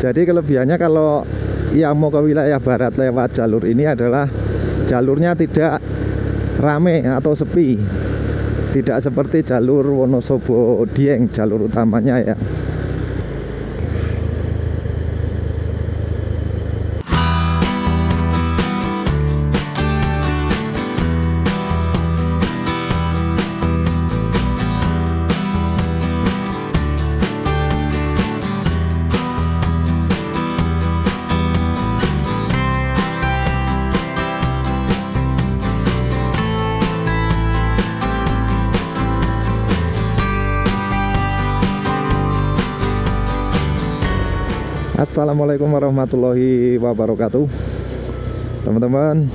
Jadi kelebihannya kalau yang mau ke wilayah barat lewat jalur ini adalah jalurnya tidak rame atau sepi, tidak seperti jalur Wonosobo Dieng, jalur utamanya ya. Assalamualaikum warahmatullahi wabarakatuh. Teman-teman,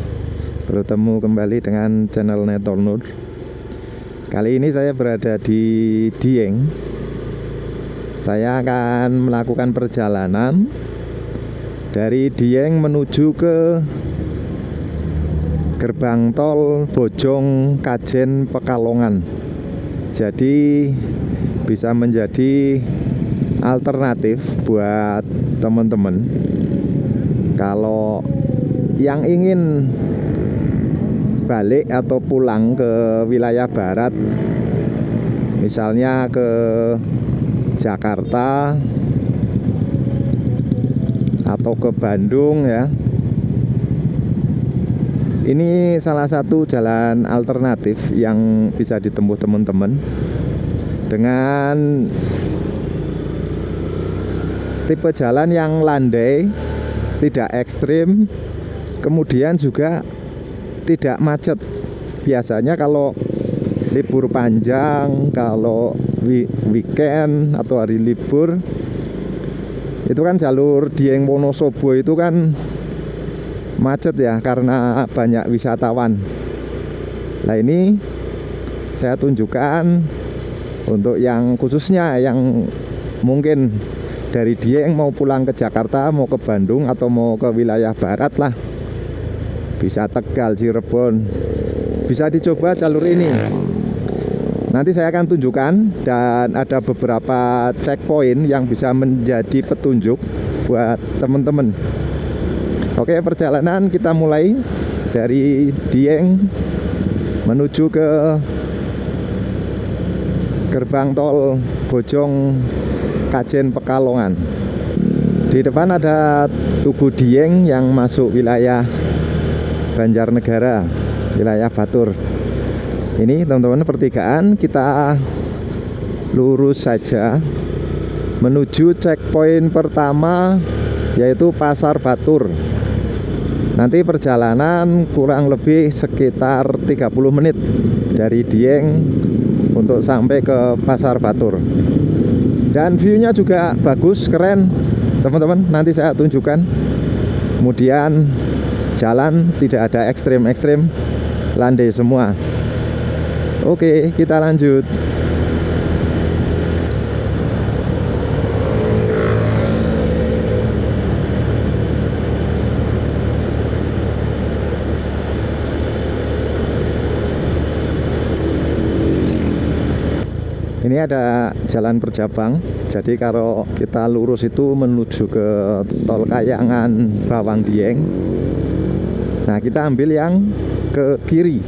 bertemu kembali dengan channel Netor Nur. Kali ini saya berada di Dieng. Saya akan melakukan perjalanan dari Dieng menuju ke gerbang tol Bojong Kajen Pekalongan. Jadi bisa menjadi alternatif buat teman-teman kalau yang ingin balik atau pulang ke wilayah barat, misalnya ke Jakarta atau ke Bandung ya. Ini salah satu jalan alternatif yang bisa ditempuh teman-teman dengan tipe jalan yang landai, tidak ekstrim, kemudian juga tidak macet. Biasanya kalau libur panjang, kalau weekend atau hari libur, itu kan jalur Dieng Wonosobo itu kan macet ya, karena banyak wisatawan. Nah ini saya tunjukkan untuk yang khususnya yang mungkin dari Dieng mau pulang ke Jakarta, mau ke Bandung, atau mau ke wilayah barat lah, bisa Tegal, Cirebon, bisa dicoba jalur ini. Nanti saya akan tunjukkan, dan ada beberapa checkpoint yang bisa menjadi petunjuk buat teman-teman. Oke, perjalanan kita mulai dari Dieng menuju ke gerbang tol Bojong Kajen Pekalongan. Di depan ada Tugu Dieng yang masuk wilayah Banjarnegara, wilayah Batur. Ini teman-teman pertigaan, kita lurus saja menuju checkpoint pertama, yaitu Pasar Batur. Nanti perjalanan kurang lebih sekitar 30 menit dari Dieng untuk sampai ke Pasar Batur. Dan view-nya juga bagus, keren teman-teman, nanti saya tunjukkan. Kemudian jalan tidak ada ekstrim-ekstrim, landai semua. Oke, kita lanjut. Ini ada jalan berjabang. Jadi kalau kita lurus itu menuju ke tol Kayangan Bawang Dieng. Nah, kita ambil yang ke kiri,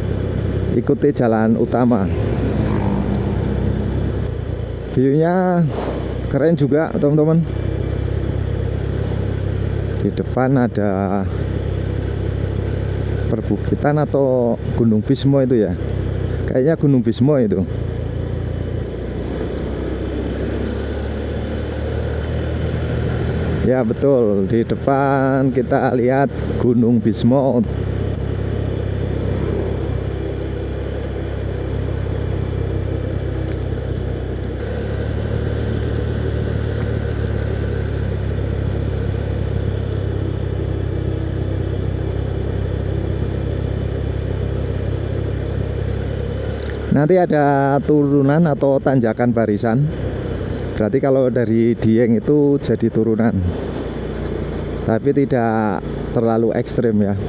ikuti jalan utama. View-nya keren juga teman-teman. Di depan ada perbukitan atau Gunung Bismo itu ya. Kayaknya Gunung Bismo itu. Ya betul, di depan kita lihat Gunung Bismo. Nanti ada turunan atau tanjakan barisan. Berarti kalau dari Dieng itu jadi turunan, tapi tidak terlalu ekstrim ya.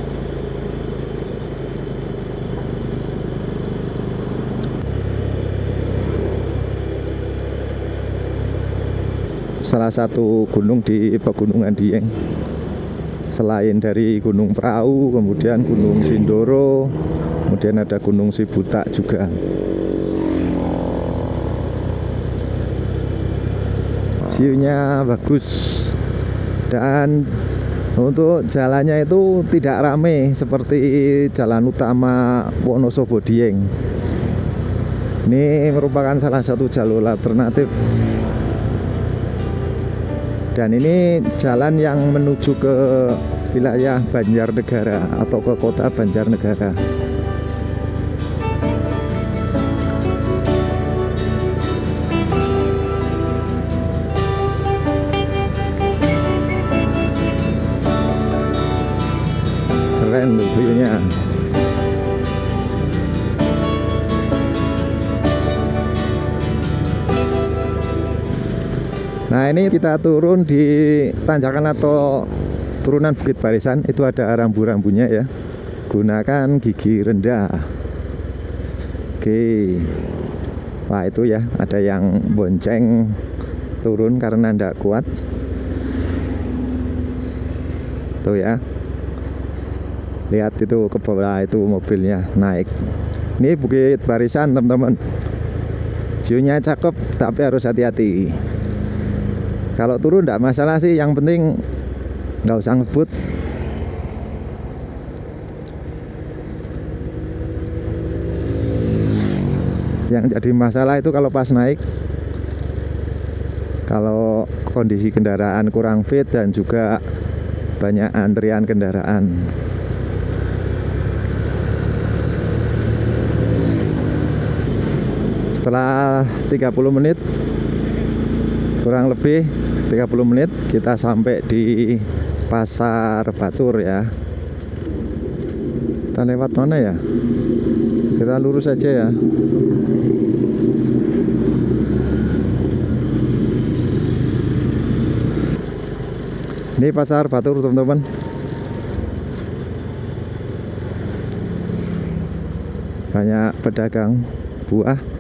salah satu gunung di Pegunungan Dieng. Selain dari Gunung Prau, kemudian Gunung Sindoro, kemudian ada Gunung Sibutak juga. View-nya bagus, dan untuk jalannya itu tidak rame seperti jalan utama Wonosobo Dieng. Ini merupakan salah satu jalur alternatif, dan ini jalan yang menuju ke wilayah Banjarnegara atau ke kota Banjarnegara. Keren tuh view-nya. Nah, ini kita turun di tanjakan atau turunan Bukit Barisan. Itu ada rambu-rambunya ya. Gunakan gigi rendah. Oke. Wah, itu ya, ada yang bonceng turun karena tidak kuat. Tuh ya. Lihat itu ke bawah, itu mobilnya naik. Ini Bukit Barisan, teman-teman. View-nya cakep, tapi harus hati-hati. Kalau turun tidak masalah sih, yang penting nggak usah ngebut. Yang jadi masalah itu kalau pas naik, kalau kondisi kendaraan kurang fit dan juga banyak antrian kendaraan. Setelah 30 menit, kurang lebih 30 menit, kita sampai di Pasar Batur ya. Kita lewat mana ya? Kita lurus aja ya. Ini Pasar Batur, teman-teman. Banyak pedagang buah.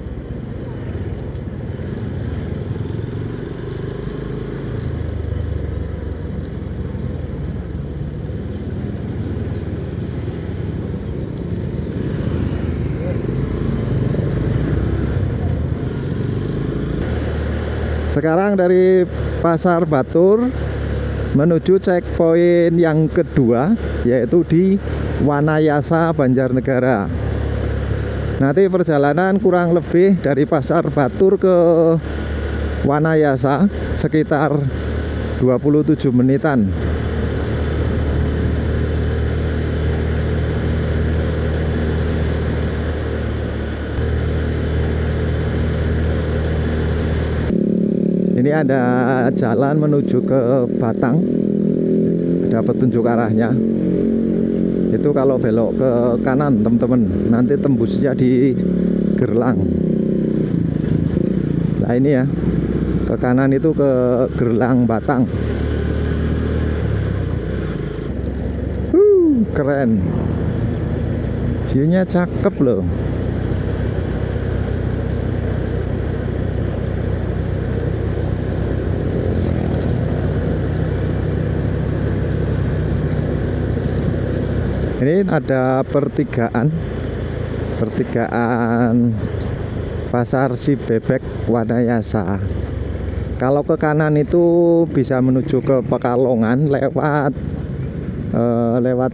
Sekarang dari Pasar Batur menuju checkpoint yang kedua, yaitu di Wanayasa, Banjarnegara. Nanti perjalanan kurang lebih dari Pasar Batur ke Wanayasa sekitar 27 menitan. Ini ada jalan menuju ke Batang, ada petunjuk arahnya. Itu kalau belok ke kanan, teman-teman, nanti tembusnya di Gerlang. Nah ini ya, ke kanan itu ke Gerlang Batang. Keren, view-nya cakep loh. Ini ada pertigaan Pasar Si Bebek Wanayasa. Kalau ke kanan itu bisa menuju ke Pekalongan lewat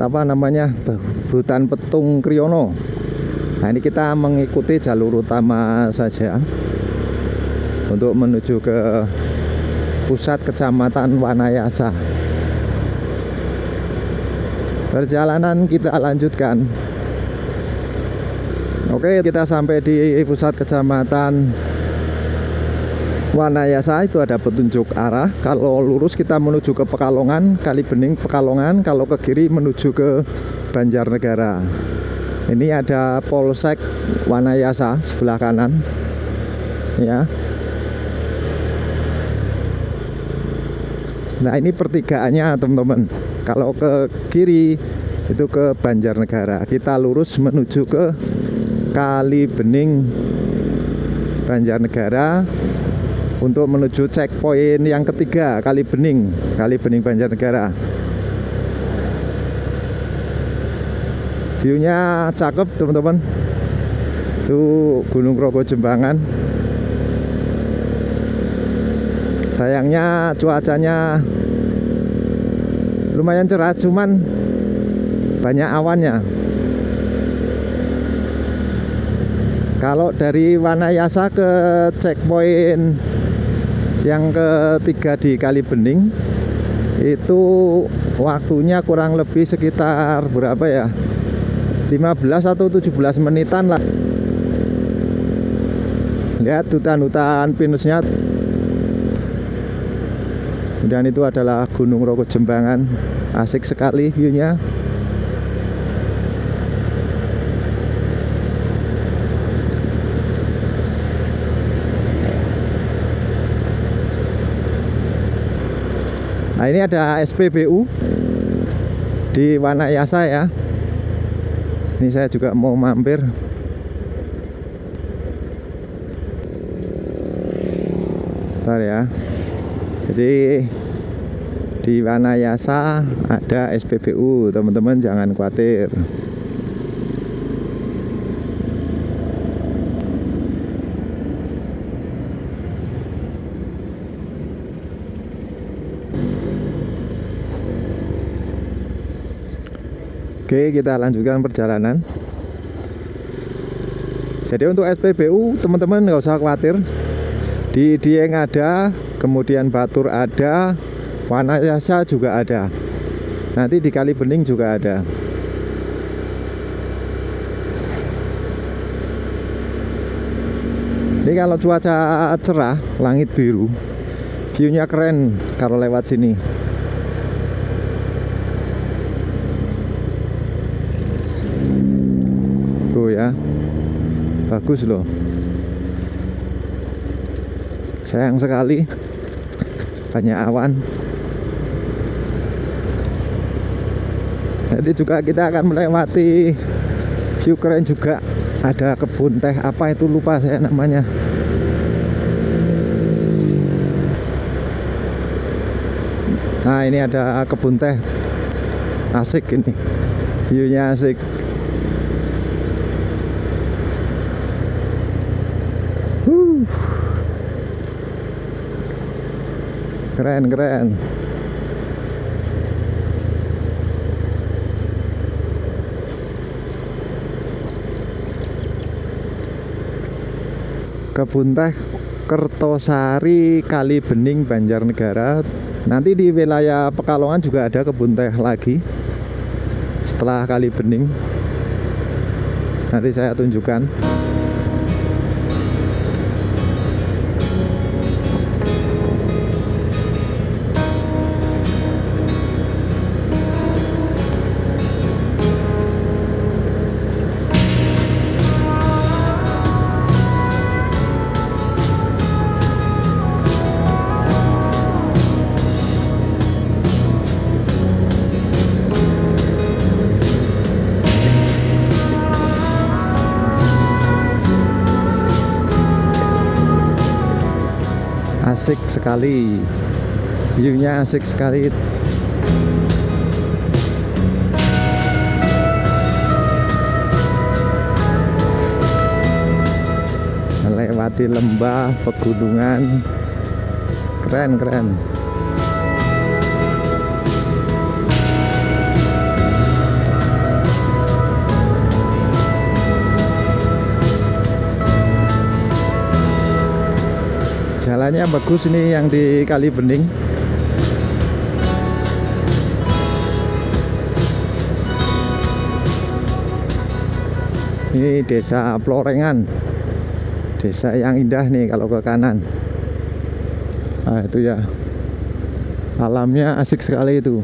apa namanya, Hutan Petung Kriyono. Nah ini kita mengikuti jalur utama saja untuk menuju ke pusat kecamatan Wanayasa. Perjalanan kita lanjutkan. Oke, kita sampai di pusat kecamatan Wanayasa. Itu ada petunjuk arah. Kalau lurus kita menuju ke Pekalongan, Kalibening Pekalongan. Kalau ke kiri menuju ke Banjarnegara. Ini ada Polsek Wanayasa sebelah kanan. Ya. Nah, ini pertigaannya, teman-teman. Kalau ke kiri itu ke Banjarnegara. Kita lurus menuju ke Kalibening Banjarnegara. untuk menuju checkpoint yang ketiga, Kali Bening Banjarnegara. View-nya cakep teman-teman. Itu Gunung Rogo Jembangan. Sayangnya cuacanya lumayan cerah, cuman banyak awannya. Kalau dari Wanayasa ke checkpoint yang ketiga di Kali Bening itu waktunya kurang lebih sekitar berapa ya, 15 atau 17 menitan lah. Lihat hutan-hutan pinusnya. Dan itu adalah Gunung Rogo Jembangan. Asik sekali view-nya. Nah, ini ada SPBU di Wanayasa ya. Ini saya juga mau mampir. Bentar ya. Jadi di Wanayasa ada SPBU, teman-teman jangan khawatir. Oke, kita lanjutkan perjalanan. Jadi untuk SPBU teman-teman nggak usah khawatir. Di Dieng ada, kemudian Batur ada, Wanayasa juga ada. Nanti di Kali Bening juga ada. Ini kalau cuaca cerah, langit biru, view-nya keren kalau lewat sini. Tuh ya, bagus loh. Sayang sekali banyak awan. Nanti juga kita akan melewati view keren juga. Ada kebun teh, apa itu lupa saya namanya. Nah, ini ada kebun teh. Asik ini. View-nya asik. Keren. Kebun teh Kertosari Kali Bening Banjarnegara. Nanti di wilayah Pekalongan juga ada kebun teh lagi setelah Kali Bening. Nanti saya tunjukkan. Asik sekali, view-nya asik sekali. Melewati lembah, pegunungan, keren. Jalannya bagus ini yang di Kali Bening. Ini desa Plorengan. Desa yang indah nih kalau ke kanan. Nah, itu ya. Alamnya asik sekali itu.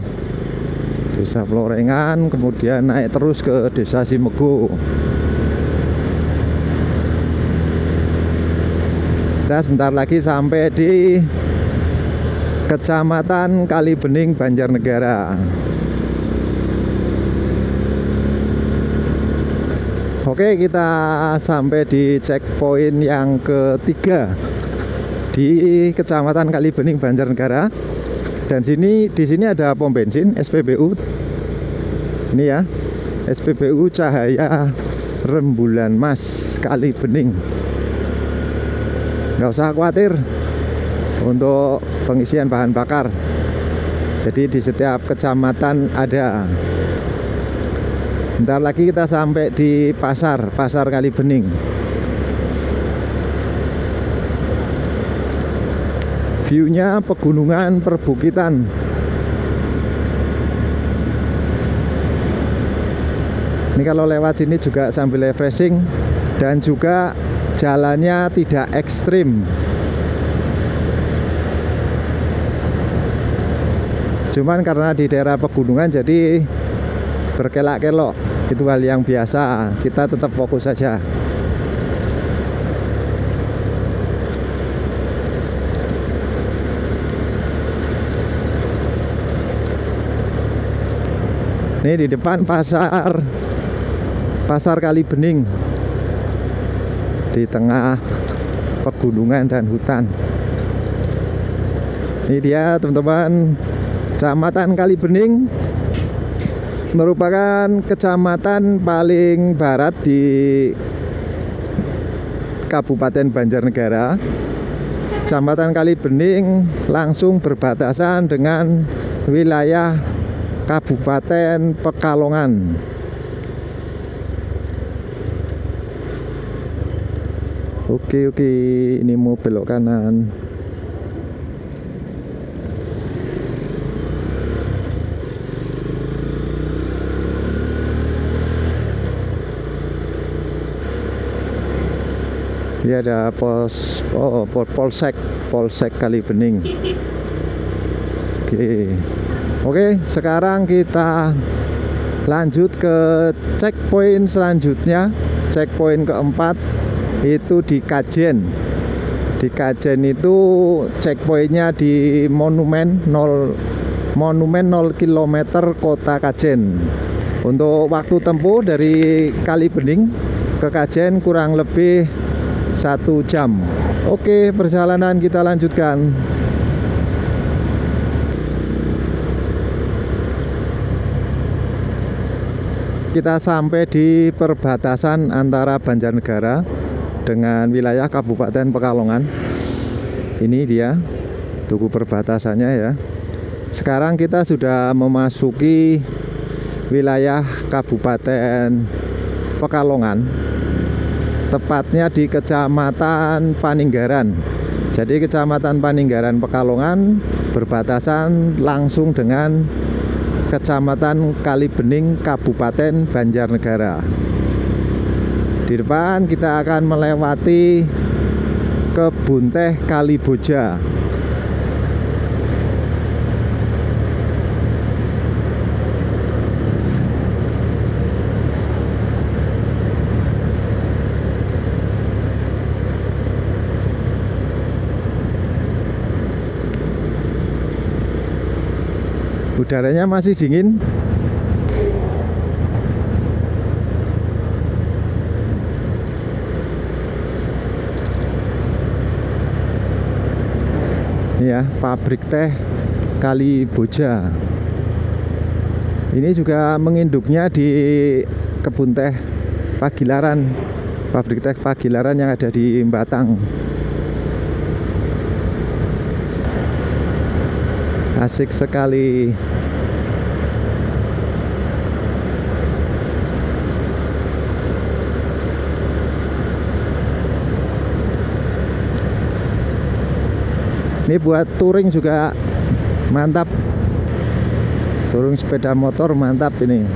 Desa Plorengan, kemudian naik terus ke Desa Simego. Kita sebentar lagi sampai di Kecamatan Kali Bening Banjarnegara. Oke, kita sampai di checkpoint yang ketiga di Kecamatan Kalibening, Banjarnegara. Dan di sini ada pom bensin SPBU. Ini ya, SPBU Cahaya Rembulan Mas Kalibening. Nggak usah khawatir untuk pengisian bahan bakar. Jadi di setiap kecamatan ada. Bentar lagi kita sampai di pasar Kalibening. View-nya pegunungan, perbukitan. Ini kalau lewat sini juga sambil refreshing, dan juga jalannya tidak ekstrim. Cuman karena di daerah pegunungan jadi berkelak-kelok. Itu hal yang biasa. Kita tetap fokus saja. Ini di depan pasar Kalibening, di tengah pegunungan dan hutan. Ini dia teman-teman, Kecamatan Kalibening merupakan kecamatan paling barat di Kabupaten Banjarnegara. Kecamatan Kalibening langsung berbatasan dengan wilayah Kabupaten Pekalongan. Oke, ini mau belok kanan. Ini ada Polsek Kalibening. Oke, sekarang kita lanjut ke checkpoint selanjutnya. Checkpoint keempat itu di Kajen. Di Kajen itu checkpointnya di Monumen 0 km Kota Kajen. Untuk waktu tempuh dari Kalibening ke Kajen kurang lebih 1 jam. Oke, perjalanan kita lanjutkan. Kita sampai di perbatasan antara Banjarnegara dengan wilayah Kabupaten Pekalongan. Ini dia tugu perbatasannya ya. Sekarang kita sudah memasuki wilayah Kabupaten Pekalongan, tepatnya di Kecamatan Paninggaran. Jadi Kecamatan Paninggaran Pekalongan berbatasan langsung dengan Kecamatan Kalibening, Kabupaten Banjarnegara. Di depan kita akan melewati Kebun Teh Kaliboja. Udaranya masih dingin. Ya, pabrik teh Kaliboja. Ini juga menginduknya di kebun teh Pagilaran, pabrik teh Pagilaran yang ada di Batang. Asik sekali. Ini buat touring juga mantap. Touring sepeda motor mantap ini.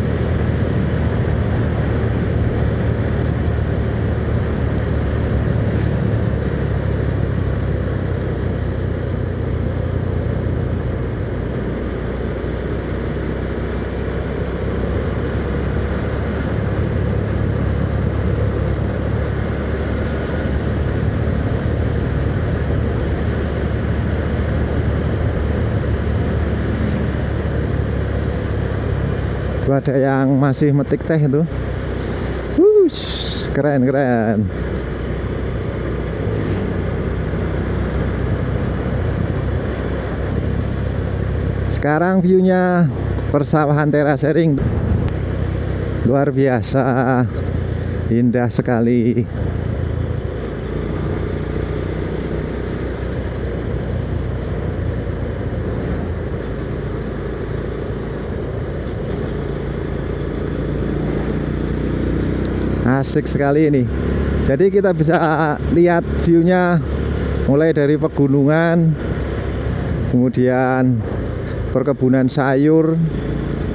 Itu ada yang masih metik teh itu. Keren. Sekarang view-nya persawahan terasering luar biasa, indah sekali. Asik sekali ini. Jadi kita bisa lihat view-nya mulai dari pegunungan, kemudian perkebunan sayur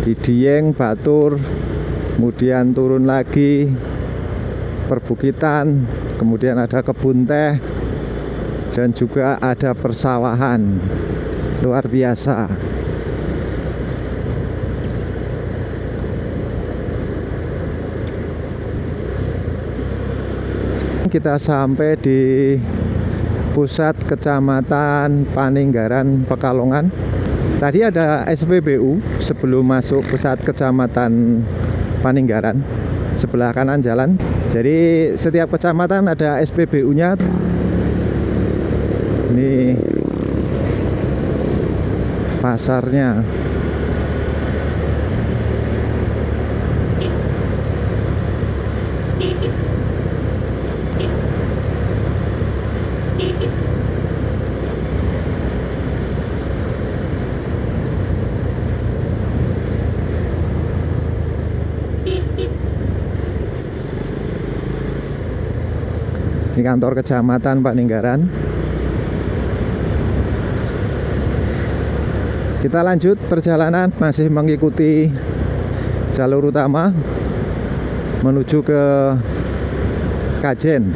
di Dieng, Batur, kemudian turun lagi perbukitan, kemudian ada kebun teh, dan juga ada persawahan. Luar biasa. Kita sampai di pusat kecamatan Paninggaran, Pekalongan. Tadi ada SPBU sebelum masuk pusat kecamatan Paninggaran, sebelah kanan jalan. Jadi setiap kecamatan ada SPBU-nya. Ini pasarnya. Ini kantor kecamatan Paninggaran. Kita lanjut perjalanan, masih mengikuti jalur utama menuju ke Kajen.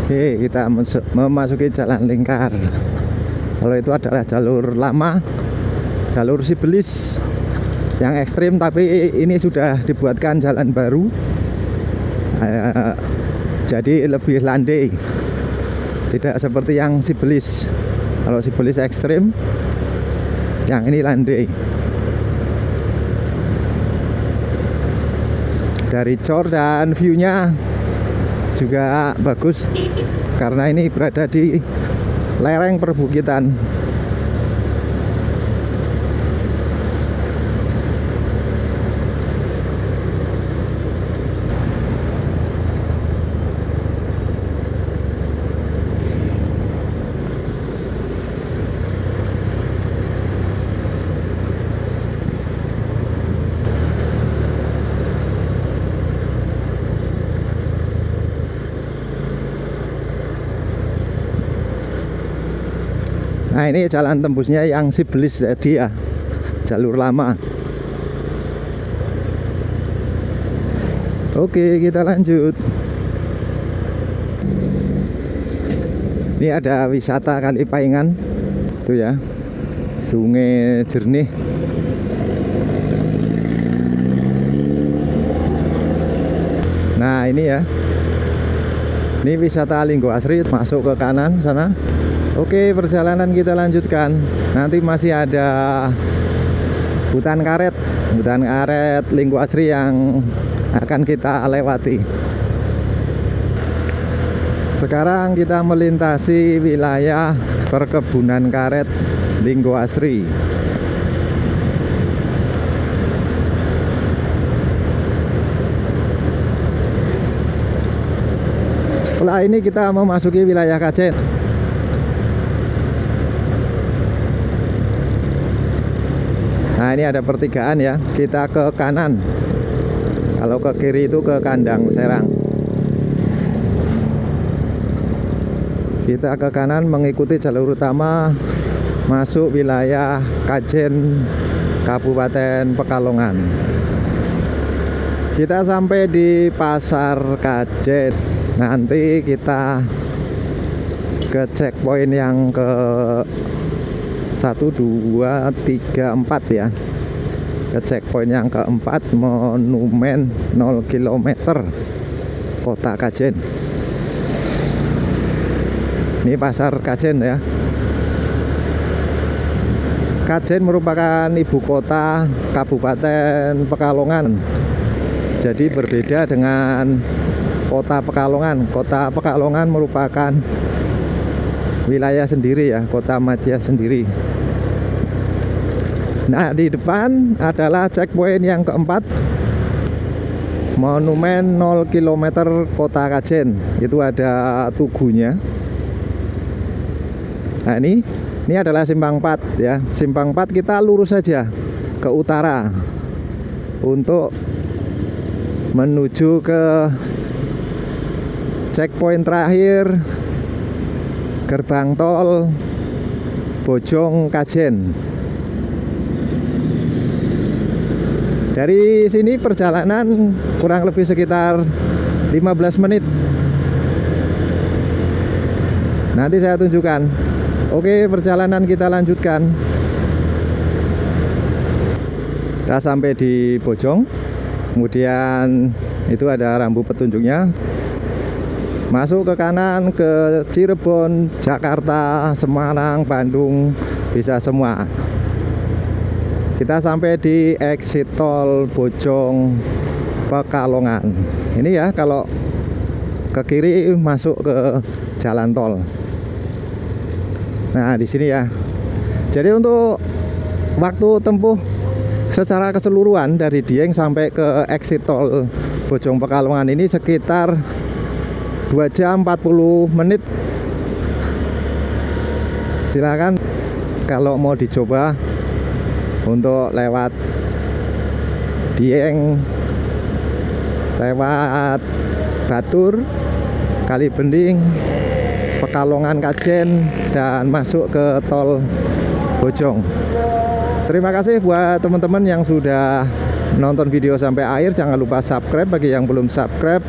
Oke, kita memasuki jalan lingkar. Kalau itu adalah jalur lama, jalur Sibelis yang ekstrim, tapi ini sudah dibuatkan jalan baru, jadi lebih landai, tidak seperti yang Sibelis. Kalau Sibelis ekstrim, yang ini landai. Dari Cor dan view-nya juga bagus karena ini berada di lereng perbukitan. Nah, ini jalan tembusnya yang Sibelis tadi ya, jalur lama. Oke, kita lanjut. Ini ada wisata Kali Paingan, tuh ya, sungai jernih. Nah, ini ya, ini wisata Linggo Asri, masuk ke kanan sana. Oke, perjalanan kita lanjutkan. Nanti masih ada hutan karet Linggo Asri yang akan kita lewati. Sekarang kita melintasi wilayah perkebunan karet Linggo Asri. Setelah ini kita memasuki wilayah Kajen. Nah, ini ada pertigaan ya. Kita ke kanan. Kalau ke kiri itu ke Kandang Serang. Kita ke kanan mengikuti jalur utama masuk wilayah Kajen, Kabupaten Pekalongan. Kita sampai di Pasar Kajen. Nanti kita ke checkpoint yang ke 1, 2, 3, 4 ya. Ke checkpoint yang keempat, monumen 0 km Kota Kajen. Ini Pasar Kajen ya. Kajen merupakan ibu kota Kabupaten Pekalongan. Jadi berbeda dengan Kota Pekalongan. Kota Pekalongan merupakan wilayah sendiri ya, kota madya sendiri. Nah, di depan adalah checkpoint yang keempat, monumen 0 km Kota Kajen. Itu ada tugunya. Nah, ini adalah simpang 4 ya. Simpang 4 kita lurus saja ke utara untuk menuju ke checkpoint terakhir, gerbang tol Bojong Kajen. Dari sini perjalanan kurang lebih sekitar 15 menit. Nanti saya tunjukkan. Oke, perjalanan kita lanjutkan. Kita sampai di Bojong. Kemudian itu ada rambu petunjuknya. Masuk ke kanan ke Cirebon, Jakarta, Semarang, Bandung, bisa semua. Kita sampai di exit tol Bojong Pekalongan. Ini ya, kalau ke kiri masuk ke jalan tol. Nah, di sini ya. Jadi untuk waktu tempuh secara keseluruhan dari Dieng sampai ke exit tol Bojong Pekalongan ini sekitar 2 jam 40 menit. Silakan kalau mau dicoba untuk lewat Dieng, lewat Batur, Kalibening, Pekalongan Kajen, dan masuk ke tol Bojong. Terima kasih buat teman-teman yang sudah nonton video sampai akhir. Jangan lupa subscribe bagi yang belum subscribe.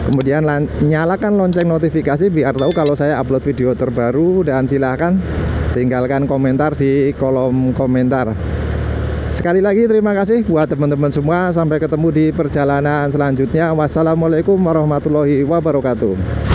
Kemudian nyalakan lonceng notifikasi biar tahu kalau saya upload video terbaru. Dan silahkan tinggalkan komentar di kolom komentar. Sekali lagi terima kasih buat teman-teman semua. Sampai ketemu di perjalanan selanjutnya. Wassalamualaikum warahmatullahi wabarakatuh.